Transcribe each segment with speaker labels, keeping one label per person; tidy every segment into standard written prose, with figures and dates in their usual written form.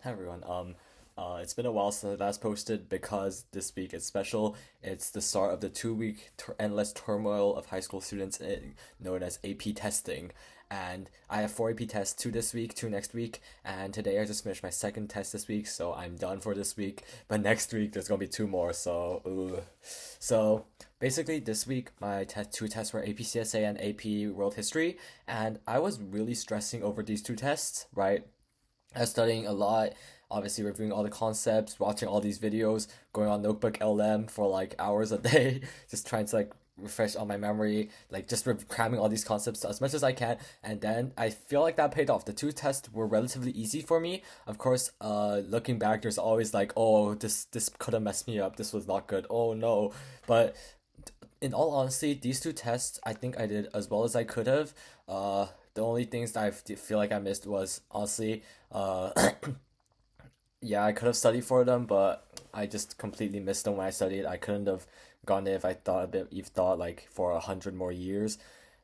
Speaker 1: Hi everyone. It's been a while since I last posted because this week is special. It's the start of the 2 week endless turmoil of high school students known as AP testing. And I have four AP tests, two this week, two next week, and today I just finished my second test this week, so I'm done for this week. But next week there's gonna be two more, so So basically this week my two tests were AP CSA and AP World History, and I was really stressing over these two tests, right? I was studying a lot, obviously reviewing all the concepts, watching all these videos, going on Notebook LM for like hours a day, just trying to like refresh all my memory, like just cramming all these concepts as much as I can. And then I feel like that paid off. The two tests were relatively easy for me. Of course, looking back, there's always like, oh, this could have messed me up. This was not good. Oh no. But in all honesty, these two tests, I think I did as well as I could have. The only things that feel like I missed was honestly, yeah, I could have studied for them, but I just completely missed them when I studied. I couldn't have gone there if I thought a bit, if thought like for 100 more years.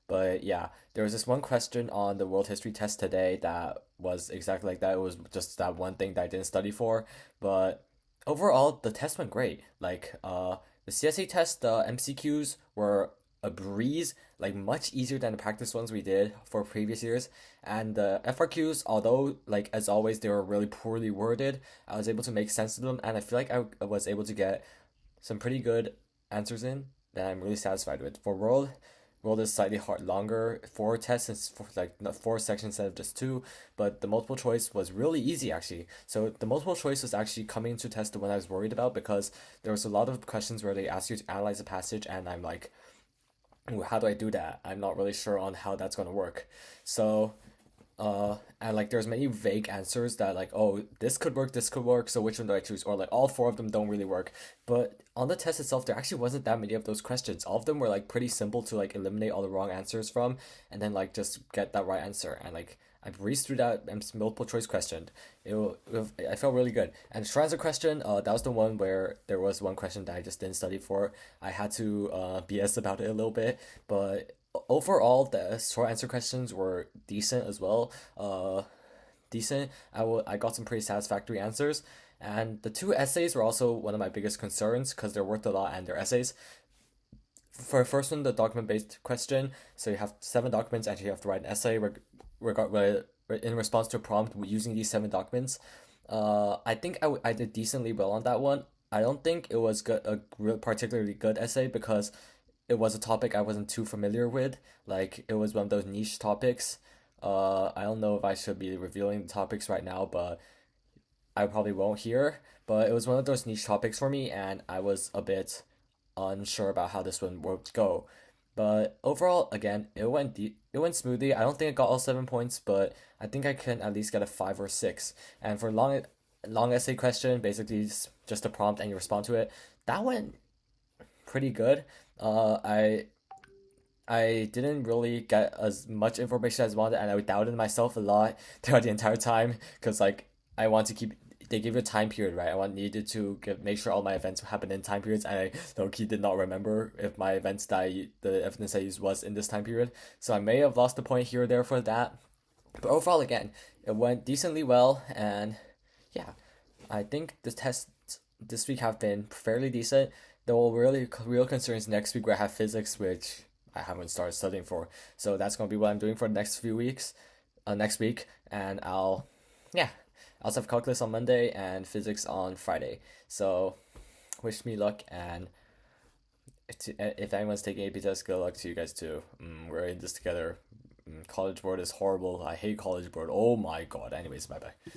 Speaker 1: But yeah, there was this one question on the world history test today that was exactly like that. It was just that one thing that I didn't study for, but overall the test went great. The CSA test, the MCQs were a breeze, like much easier than the practice ones we did for previous years. And the FRQs, although like as always they were really poorly worded, I was able to make sense of them, and I feel like I was able to get some pretty good answers in that I'm really satisfied with. For world is slightly longer, four tests and for like not four sections instead of just two, but the multiple choice was really easy actually. So the multiple choice was actually coming to test the one I was worried about because there was a lot of questions where they ask you to analyze a passage, and I'm like, "Ooh, how do I do that? I'm not really sure on how that's gonna work." So and like there's many vague answers that like, oh, this could work, so which one do I choose? Or like all four of them don't really work. But on the test itself, there actually wasn't that many of those questions. All of them were like pretty simple to like eliminate all the wrong answers from, and then like just get that right answer. And like I breezed through that multiple choice question. I felt really good. And Shrine's question, that was the one where there was one question that I just didn't study for. I had to BS about it a little bit, but overall the short answer questions were decent as well. Decent. I got some pretty satisfactory answers, and the two essays were also one of my biggest concerns because they're worth a lot and they're essays. For first one, the document based question, so you have seven documents and you have to write an essay in response to a prompt using these seven documents. I think I did decently well on that one. I don't think it was a real particularly good essay because it was a topic I wasn't too familiar with. Like it was one of those niche topics. I don't know if I should be revealing the topics right now, but I probably won't here. But it was one of those niche topics for me, and I was a bit unsure about how this one would go. But overall, again, it went smoothly. I don't think I got all 7 points, but I think I can at least get a 5 or 6. And for long essay question, basically just a prompt and you respond to it. That went pretty good. I didn't really get as much information as I wanted, and I doubted myself a lot throughout the entire time because like I want to keep. They give you a time period, right? Needed to make sure all my events happen in time periods, and I low key did not remember if my events the evidence I used was in this time period. So I may have lost a point here or there for that, but overall, again, it went decently well, and yeah, I think the tests this week have been fairly decent. The really real concerns next week where I have physics, which I haven't started studying for. So that's gonna be what I'm doing for the next few weeks, next week, and yeah, I also have calculus on Monday and physics on Friday. So wish me luck, and if anyone's taking AP test, good luck to you guys too. We're in this together. College board is horrible. I hate college board. Oh my god. Anyways, bye bye.